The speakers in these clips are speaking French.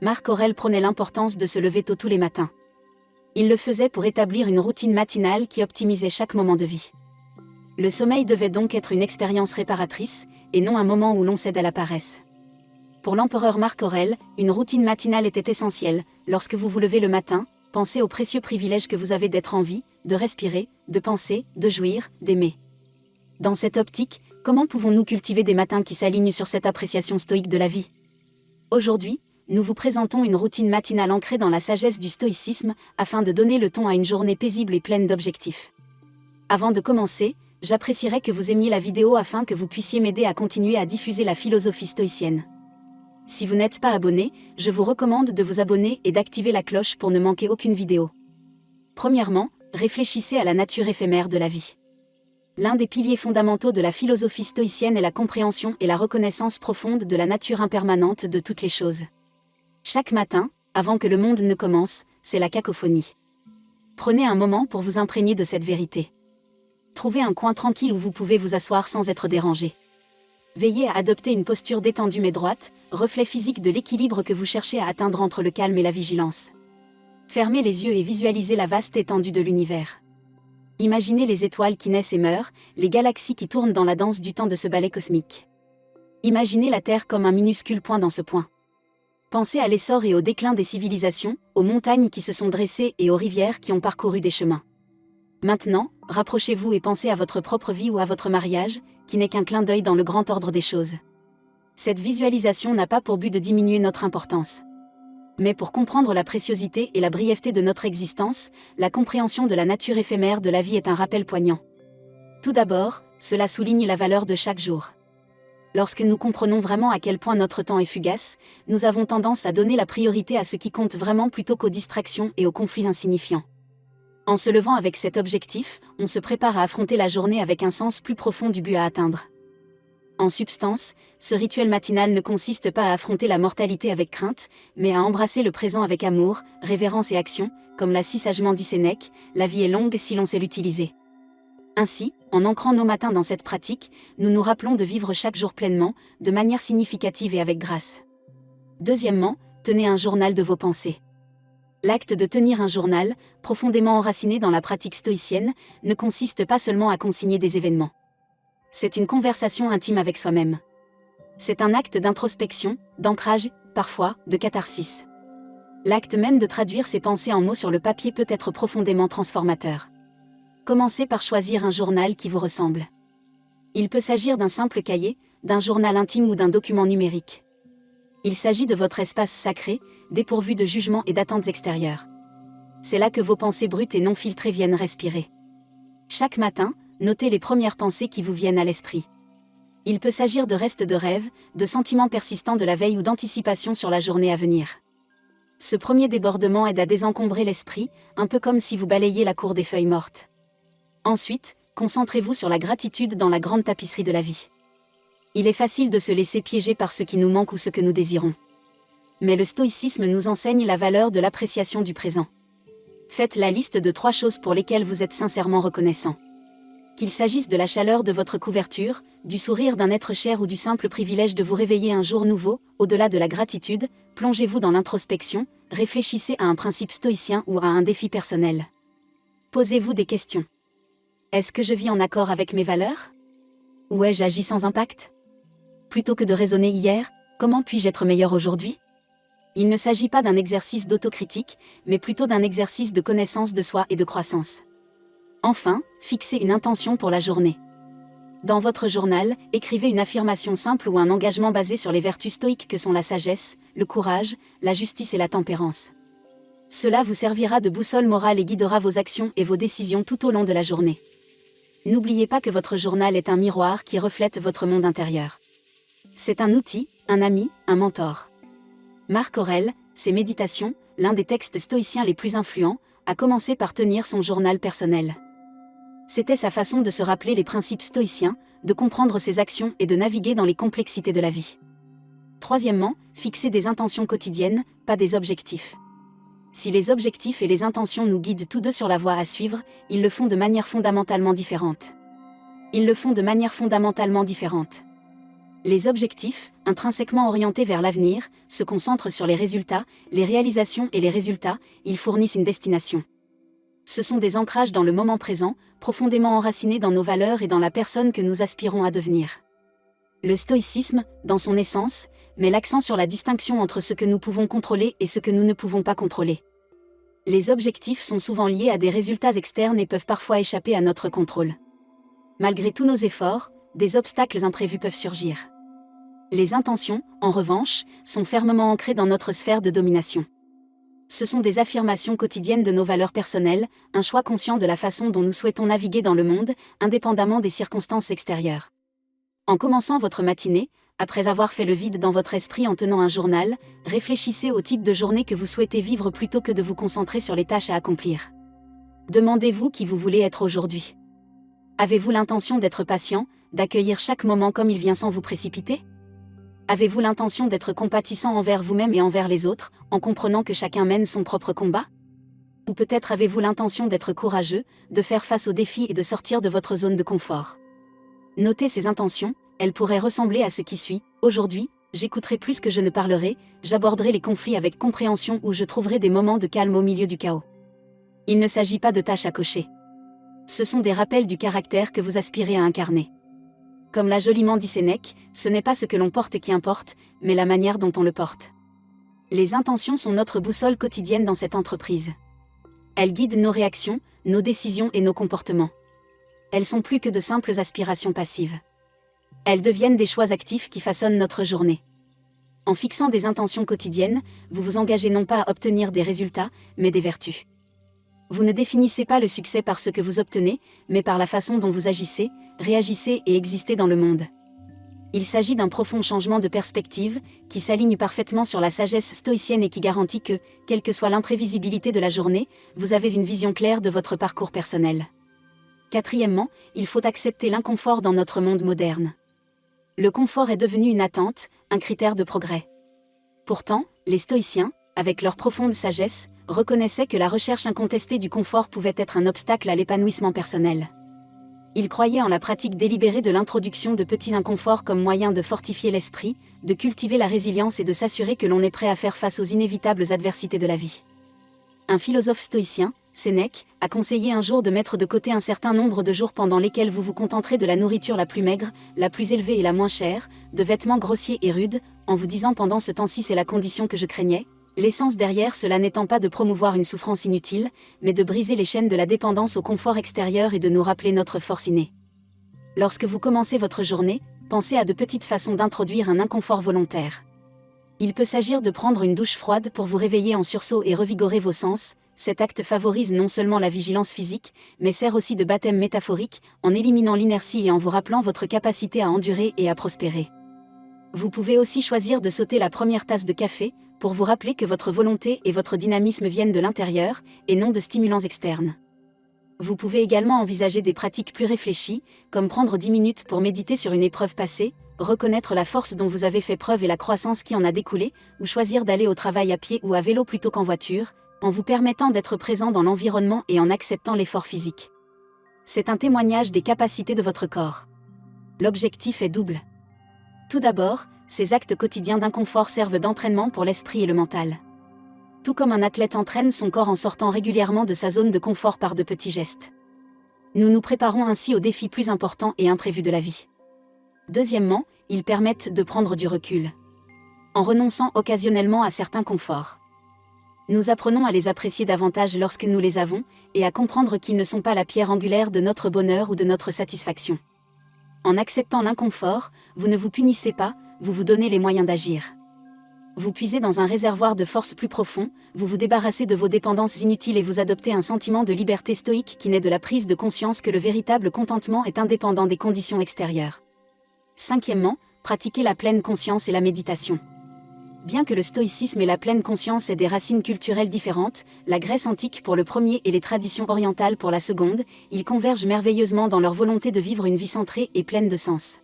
Marc Aurèle prônait l'importance de se lever tôt tous les matins. Il le faisait pour établir une routine matinale qui optimisait chaque moment de vie. Le sommeil devait donc être une expérience réparatrice, et non un moment où l'on cède à la paresse. Pour l'empereur Marc Aurèle, une routine matinale était essentielle. Lorsque vous vous levez le matin, pensez au précieux privilège que vous avez d'être en vie, de respirer, de penser, de jouir, d'aimer. Dans cette optique, comment pouvons-nous cultiver des matins qui s'alignent sur cette appréciation stoïque de la vie ? Aujourd'hui, nous vous présentons une routine matinale ancrée dans la sagesse du stoïcisme, afin de donner le ton à une journée paisible et pleine d'objectifs. Avant de commencer, j'apprécierais que vous aimiez la vidéo afin que vous puissiez m'aider à continuer à diffuser la philosophie stoïcienne. Si vous n'êtes pas abonné, je vous recommande de vous abonner et d'activer la cloche pour ne manquer aucune vidéo. Premièrement, réfléchissez à la nature éphémère de la vie. L'un des piliers fondamentaux de la philosophie stoïcienne est la compréhension et la reconnaissance profonde de la nature impermanente de toutes les choses. Chaque matin, avant que le monde ne commence, c'est la cacophonie. Prenez un moment pour vous imprégner de cette vérité. Trouvez un coin tranquille où vous pouvez vous asseoir sans être dérangé. Veillez à adopter une posture détendue mais droite, reflet physique de l'équilibre que vous cherchez à atteindre entre le calme et la vigilance. Fermez les yeux et visualisez la vaste étendue de l'univers. Imaginez les étoiles qui naissent et meurent, les galaxies qui tournent dans la danse du temps de ce ballet cosmique. Imaginez la Terre comme un minuscule point dans ce point. Pensez à l'essor et au déclin des civilisations, aux montagnes qui se sont dressées et aux rivières qui ont parcouru des chemins. Maintenant, rapprochez-vous et pensez à votre propre vie ou à votre mariage, qui n'est qu'un clin d'œil dans le grand ordre des choses. Cette visualisation n'a pas pour but de diminuer notre importance. Mais pour comprendre la préciosité et la brièveté de notre existence, la compréhension de la nature éphémère de la vie est un rappel poignant. Tout d'abord, cela souligne la valeur de chaque jour. Lorsque nous comprenons vraiment à quel point notre temps est fugace, nous avons tendance à donner la priorité à ce qui compte vraiment plutôt qu'aux distractions et aux conflits insignifiants. En se levant avec cet objectif, on se prépare à affronter la journée avec un sens plus profond du but à atteindre. En substance, ce rituel matinal ne consiste pas à affronter la mortalité avec crainte, mais à embrasser le présent avec amour, révérence et action, comme l'a si sagement dit Sénèque, la vie est longue si l'on sait l'utiliser. Ainsi, en ancrant nos matins dans cette pratique, nous nous rappelons de vivre chaque jour pleinement, de manière significative et avec grâce. Deuxièmement, tenez un journal de vos pensées. L'acte de tenir un journal, profondément enraciné dans la pratique stoïcienne, ne consiste pas seulement à consigner des événements. C'est une conversation intime avec soi-même. C'est un acte d'introspection, d'ancrage, parfois, de catharsis. L'acte même de traduire ses pensées en mots sur le papier peut être profondément transformateur. Commencez par choisir un journal qui vous ressemble. Il peut s'agir d'un simple cahier, d'un journal intime ou d'un document numérique. Il s'agit de votre espace sacré, dépourvu de jugements et d'attentes extérieures. C'est là que vos pensées brutes et non filtrées viennent respirer. Chaque matin, notez les premières pensées qui vous viennent à l'esprit. Il peut s'agir de restes de rêves, de sentiments persistants de la veille ou d'anticipation sur la journée à venir. Ce premier débordement aide à désencombrer l'esprit, un peu comme si vous balayiez la cour des feuilles mortes. Ensuite, concentrez-vous sur la gratitude dans la grande tapisserie de la vie. Il est facile de se laisser piéger par ce qui nous manque ou ce que nous désirons. Mais le stoïcisme nous enseigne la valeur de l'appréciation du présent. Faites la liste de 3 choses pour lesquelles vous êtes sincèrement reconnaissant. Qu'il s'agisse de la chaleur de votre couverture, du sourire d'un être cher ou du simple privilège de vous réveiller un jour nouveau, au-delà de la gratitude, plongez-vous dans l'introspection, réfléchissez à un principe stoïcien ou à un défi personnel. Posez-vous des questions. Est-ce que je vis en accord avec mes valeurs ? Ou ai-je agi sans impact ? Plutôt que de raisonner hier, comment puis-je être meilleur aujourd'hui ? Il ne s'agit pas d'un exercice d'autocritique, mais plutôt d'un exercice de connaissance de soi et de croissance. Enfin, fixez une intention pour la journée. Dans votre journal, écrivez une affirmation simple ou un engagement basé sur les vertus stoïques que sont la sagesse, le courage, la justice et la tempérance. Cela vous servira de boussole morale et guidera vos actions et vos décisions tout au long de la journée. N'oubliez pas que votre journal est un miroir qui reflète votre monde intérieur. C'est un outil, un ami, un mentor. Marc Aurèle, ses Méditations, l'un des textes stoïciens les plus influents, a commencé par tenir son journal personnel. C'était sa façon de se rappeler les principes stoïciens, de comprendre ses actions et de naviguer dans les complexités de la vie. Troisièmement, fixer des intentions quotidiennes, pas des objectifs. Si les objectifs et les intentions nous guident tous deux sur la voie à suivre, ils le font de manière fondamentalement différente. Les objectifs, intrinsèquement orientés vers l'avenir, se concentrent sur les résultats, les réalisations et les résultats, ils fournissent une destination. Ce sont des ancrages dans le moment présent, profondément enracinés dans nos valeurs et dans la personne que nous aspirons à devenir. Le stoïcisme, dans son essence, met l'accent sur la distinction entre ce que nous pouvons contrôler et ce que nous ne pouvons pas contrôler. Les objectifs sont souvent liés à des résultats externes et peuvent parfois échapper à notre contrôle. Malgré tous nos efforts, des obstacles imprévus peuvent surgir. Les intentions, en revanche, sont fermement ancrées dans notre sphère de domination. Ce sont des affirmations quotidiennes de nos valeurs personnelles, un choix conscient de la façon dont nous souhaitons naviguer dans le monde, indépendamment des circonstances extérieures. En commençant votre matinée, après avoir fait le vide dans votre esprit en tenant un journal, réfléchissez au type de journée que vous souhaitez vivre plutôt que de vous concentrer sur les tâches à accomplir. Demandez-vous qui vous voulez être aujourd'hui. Avez-vous l'intention d'être patient, d'accueillir chaque moment comme il vient sans vous précipiter ? Avez-vous l'intention d'être compatissant envers vous-même et envers les autres, en comprenant que chacun mène son propre combat ? Ou peut-être avez-vous l'intention d'être courageux, de faire face aux défis et de sortir de votre zone de confort ? Notez ces intentions, elles pourraient ressembler à ce qui suit. Aujourd'hui, j'écouterai plus que je ne parlerai, j'aborderai les conflits avec compréhension ou je trouverai des moments de calme au milieu du chaos. Il ne s'agit pas de tâches à cocher. Ce sont des rappels du caractère que vous aspirez à incarner. Comme l'a joliment dit Sénèque, ce n'est pas ce que l'on porte qui importe, mais la manière dont on le porte. Les intentions sont notre boussole quotidienne dans cette entreprise. Elles guident nos réactions, nos décisions et nos comportements. Elles sont plus que de simples aspirations passives. Elles deviennent des choix actifs qui façonnent notre journée. En fixant des intentions quotidiennes, vous vous engagez non pas à obtenir des résultats, mais des vertus. Vous ne définissez pas le succès par ce que vous obtenez, mais par la façon dont vous agissez, réagissez et existez dans le monde. Il s'agit d'un profond changement de perspective, qui s'aligne parfaitement sur la sagesse stoïcienne et qui garantit que, quelle que soit l'imprévisibilité de la journée, vous avez une vision claire de votre parcours personnel. Quatrièmement, il faut accepter l'inconfort dans notre monde moderne. Le confort est devenu une attente, un critère de progrès. Pourtant, les stoïciens, avec leur profonde sagesse, reconnaissaient que la recherche incontestée du confort pouvait être un obstacle à l'épanouissement personnel. Ils croyaient en la pratique délibérée de l'introduction de petits inconforts comme moyen de fortifier l'esprit, de cultiver la résilience et de s'assurer que l'on est prêt à faire face aux inévitables adversités de la vie. Un philosophe stoïcien, Sénèque, a conseillé un jour de mettre de côté un certain nombre de jours pendant lesquels vous vous contenterez de la nourriture la plus maigre, la plus élevée et la moins chère, de vêtements grossiers et rudes, en vous disant pendant ce temps-ci c'est la condition que je craignais, l'essence derrière cela n'étant pas de promouvoir une souffrance inutile, mais de briser les chaînes de la dépendance au confort extérieur et de nous rappeler notre force innée. Lorsque vous commencez votre journée, pensez à de petites façons d'introduire un inconfort volontaire. Il peut s'agir de prendre une douche froide pour vous réveiller en sursaut et revigorer vos sens. Cet acte favorise non seulement la vigilance physique, mais sert aussi de baptême métaphorique, en éliminant l'inertie et en vous rappelant votre capacité à endurer et à prospérer. Vous pouvez aussi choisir de sauter la première tasse de café, pour vous rappeler que votre volonté et votre dynamisme viennent de l'intérieur, et non de stimulants externes. Vous pouvez également envisager des pratiques plus réfléchies, comme prendre 10 minutes pour méditer sur une épreuve passée, reconnaître la force dont vous avez fait preuve et la croissance qui en a découlé, ou choisir d'aller au travail à pied ou à vélo plutôt qu'en voiture, en vous permettant d'être présent dans l'environnement et en acceptant l'effort physique. C'est un témoignage des capacités de votre corps. L'objectif est double. Tout d'abord, ces actes quotidiens d'inconfort servent d'entraînement pour l'esprit et le mental. Tout comme un athlète entraîne son corps en sortant régulièrement de sa zone de confort par de petits gestes. Nous nous préparons ainsi aux défis plus importants et imprévus de la vie. Deuxièmement, ils permettent de prendre du recul. En renonçant occasionnellement à certains conforts. Nous apprenons à les apprécier davantage lorsque nous les avons, et à comprendre qu'ils ne sont pas la pierre angulaire de notre bonheur ou de notre satisfaction. En acceptant l'inconfort, vous ne vous punissez pas, vous vous donnez les moyens d'agir. Vous puisez dans un réservoir de force plus profond, vous vous débarrassez de vos dépendances inutiles et vous adoptez un sentiment de liberté stoïque qui naît de la prise de conscience que le véritable contentement est indépendant des conditions extérieures. Cinquièmement, pratiquez la pleine conscience et la méditation. Bien que le stoïcisme et la pleine conscience aient des racines culturelles différentes, la Grèce antique pour le premier et les traditions orientales pour la seconde, ils convergent merveilleusement dans leur volonté de vivre une vie centrée et pleine de sens.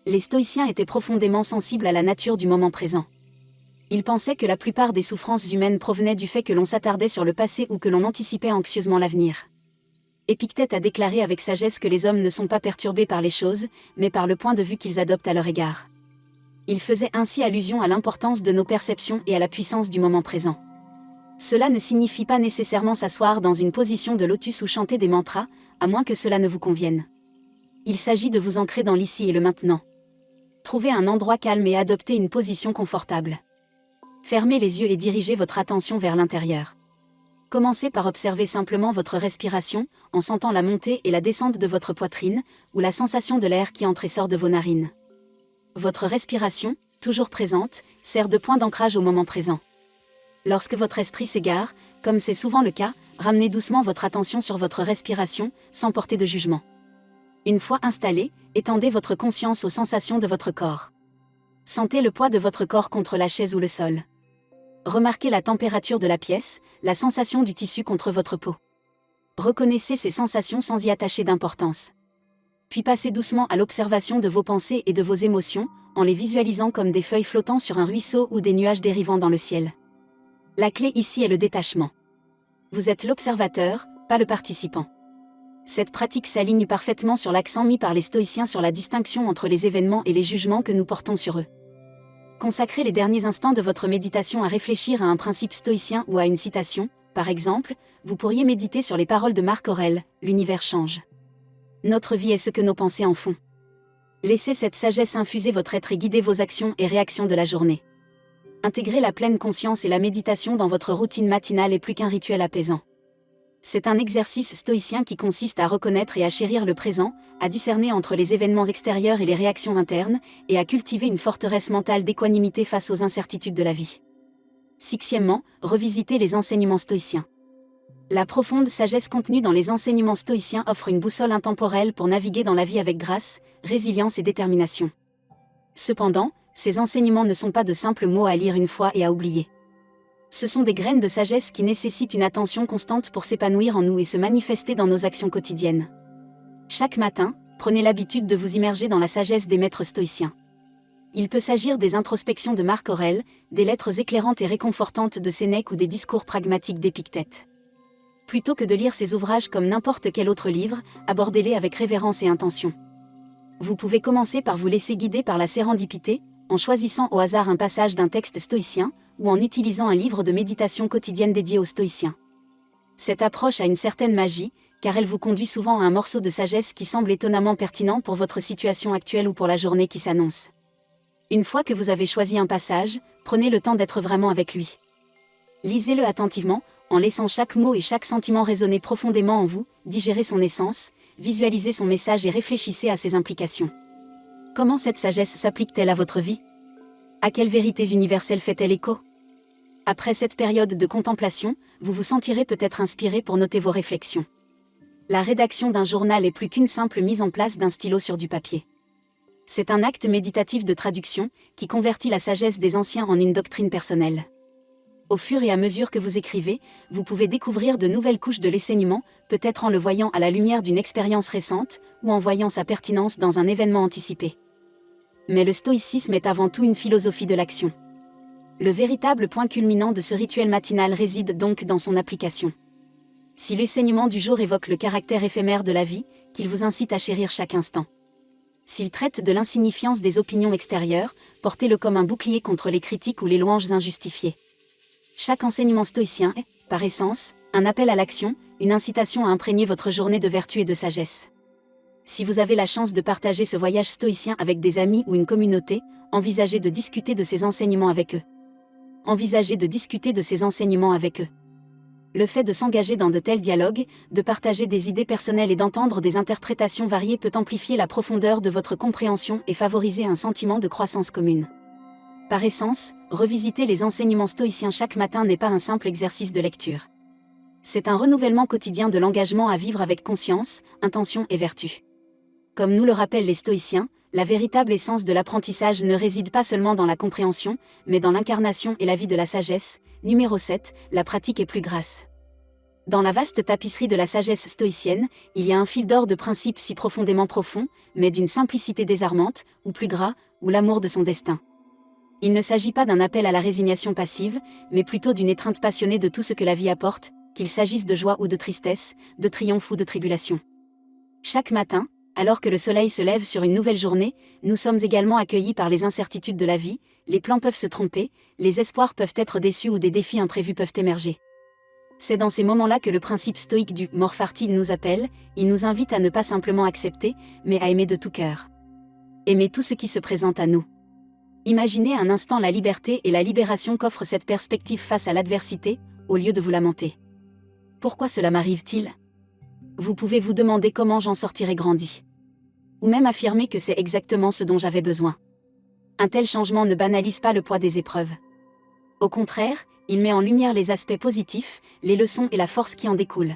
Les stoïciens étaient profondément sensibles à la nature du moment présent. Ils pensaient que la plupart des souffrances humaines provenaient du fait que l'on s'attardait sur le passé ou que l'on anticipait anxieusement l'avenir. Épictète a déclaré avec sagesse que les hommes ne sont pas perturbés par les choses, mais par le point de vue qu'ils adoptent à leur égard. Il faisait ainsi allusion à l'importance de nos perceptions et à la puissance du moment présent. Cela ne signifie pas nécessairement s'asseoir dans une position de lotus ou chanter des mantras, à moins que cela ne vous convienne. Il s'agit de vous ancrer dans l'ici et le maintenant. Trouvez un endroit calme et adoptez une position confortable. Fermez les yeux et dirigez votre attention vers l'intérieur. Commencez par observer simplement votre respiration, en sentant la montée et la descente de votre poitrine, ou la sensation de l'air qui entre et sort de vos narines. Votre respiration, toujours présente, sert de point d'ancrage au moment présent. Lorsque votre esprit s'égare, comme c'est souvent le cas, ramenez doucement votre attention sur votre respiration, sans porter de jugement. Une fois installé, étendez votre conscience aux sensations de votre corps. Sentez le poids de votre corps contre la chaise ou le sol. Remarquez la température de la pièce, la sensation du tissu contre votre peau. Reconnaissez ces sensations sans y attacher d'importance. Puis passez doucement à l'observation de vos pensées et de vos émotions, en les visualisant comme des feuilles flottant sur un ruisseau ou des nuages dérivant dans le ciel. La clé ici est le détachement. Vous êtes l'observateur, pas le participant. Cette pratique s'aligne parfaitement sur l'accent mis par les stoïciens sur la distinction entre les événements et les jugements que nous portons sur eux. Consacrez les derniers instants de votre méditation à réfléchir à un principe stoïcien ou à une citation. Par exemple, vous pourriez méditer sur les paroles de Marc Aurèle, « L'univers change. Notre vie est ce que nos pensées en font. » Laissez cette sagesse infuser votre être et guider vos actions et réactions de la journée. Intégrer la pleine conscience et la méditation dans votre routine matinale est plus qu'un rituel apaisant. C'est un exercice stoïcien qui consiste à reconnaître et à chérir le présent, à discerner entre les événements extérieurs et les réactions internes, et à cultiver une forteresse mentale d'équanimité face aux incertitudes de la vie. Sixièmement, revisiter les enseignements stoïciens. La profonde sagesse contenue dans les enseignements stoïciens offre une boussole intemporelle pour naviguer dans la vie avec grâce, résilience et détermination. Cependant, ces enseignements ne sont pas de simples mots à lire une fois et à oublier. Ce sont des graines de sagesse qui nécessitent une attention constante pour s'épanouir en nous et se manifester dans nos actions quotidiennes. Chaque matin, prenez l'habitude de vous immerger dans la sagesse des maîtres stoïciens. Il peut s'agir des introspections de Marc Aurèle, des lettres éclairantes et réconfortantes de Sénèque ou des discours pragmatiques d'Épictète. Plutôt que de lire ces ouvrages comme n'importe quel autre livre, abordez-les avec révérence et intention. Vous pouvez commencer par vous laisser guider par la sérendipité, en choisissant au hasard un passage d'un texte stoïcien, ou en utilisant un livre de méditation quotidienne dédié aux stoïciens. Cette approche a une certaine magie, car elle vous conduit souvent à un morceau de sagesse qui semble étonnamment pertinent pour votre situation actuelle ou pour la journée qui s'annonce. Une fois que vous avez choisi un passage, prenez le temps d'être vraiment avec lui. Lisez-le attentivement, en laissant chaque mot et chaque sentiment résonner profondément en vous, digérez son essence, visualisez son message et réfléchissez à ses implications. Comment cette sagesse s'applique-t-elle à votre vie ? À quelles vérités universelles fait-elle écho ? Après cette période de contemplation, vous vous sentirez peut-être inspiré pour noter vos réflexions. La rédaction d'un journal est plus qu'une simple mise en place d'un stylo sur du papier. C'est un acte méditatif de traduction, qui convertit la sagesse des anciens en une doctrine personnelle. Au fur et à mesure que vous écrivez, vous pouvez découvrir de nouvelles couches de l'enseignement, peut-être en le voyant à la lumière d'une expérience récente, ou en voyant sa pertinence dans un événement anticipé. Mais le stoïcisme est avant tout une philosophie de l'action. Le véritable point culminant de ce rituel matinal réside donc dans son application. Si l'enseignement du jour évoque le caractère éphémère de la vie, qu'il vous incite à chérir chaque instant. S'il traite de l'insignifiance des opinions extérieures, portez-le comme un bouclier contre les critiques ou les louanges injustifiées. Chaque enseignement stoïcien est, par essence, un appel à l'action, une incitation à imprégner votre journée de vertu et de sagesse. Si vous avez la chance de partager ce voyage stoïcien avec des amis ou une communauté, envisagez de discuter de ces enseignements avec eux. Le fait de s'engager dans de tels dialogues, de partager des idées personnelles et d'entendre des interprétations variées peut amplifier la profondeur de votre compréhension et favoriser un sentiment de croissance commune. Par essence, revisiter les enseignements stoïciens chaque matin n'est pas un simple exercice de lecture. C'est un renouvellement quotidien de l'engagement à vivre avec conscience, intention et vertu. Comme nous le rappellent les stoïciens, la véritable essence de l'apprentissage ne réside pas seulement dans la compréhension, mais dans l'incarnation et la vie de la sagesse. Numéro 7, la pratique est plus grasse. Dans la vaste tapisserie de la sagesse stoïcienne, il y a un fil d'or de principes si profondément profonds, mais d'une simplicité désarmante, ou plus gras, ou l'amour de son destin. Il ne s'agit pas d'un appel à la résignation passive, mais plutôt d'une étreinte passionnée de tout ce que la vie apporte, qu'il s'agisse de joie ou de tristesse, de triomphe ou de tribulation. Chaque matin, Alors que le soleil se lève sur une nouvelle journée, nous sommes également accueillis par les incertitudes de la vie, les plans peuvent se tromper, les espoirs peuvent être déçus ou des défis imprévus peuvent émerger. C'est dans ces moments-là que le principe stoïque du « mors farti » nous appelle, il nous invite à ne pas simplement accepter, mais à aimer de tout cœur. Aimer tout ce qui se présente à nous. Imaginez un instant la liberté et la libération qu'offre cette perspective face à l'adversité, au lieu de vous lamenter. Pourquoi cela m'arrive-t-il ? Vous pouvez vous demander comment j'en sortirai grandi. Ou même affirmer que c'est exactement ce dont j'avais besoin. Un tel changement ne banalise pas le poids des épreuves. Au contraire, il met en lumière les aspects positifs, les leçons et la force qui en découlent.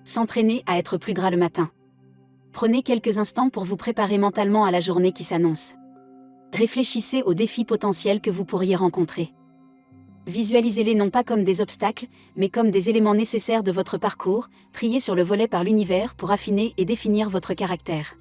S'entraîner à être plus gras le matin. Prenez quelques instants pour vous préparer mentalement à la journée qui s'annonce. Réfléchissez aux défis potentiels que vous pourriez rencontrer. Visualisez-les non pas comme des obstacles, mais comme des éléments nécessaires de votre parcours, triés sur le volet par l'univers pour affiner et définir votre caractère.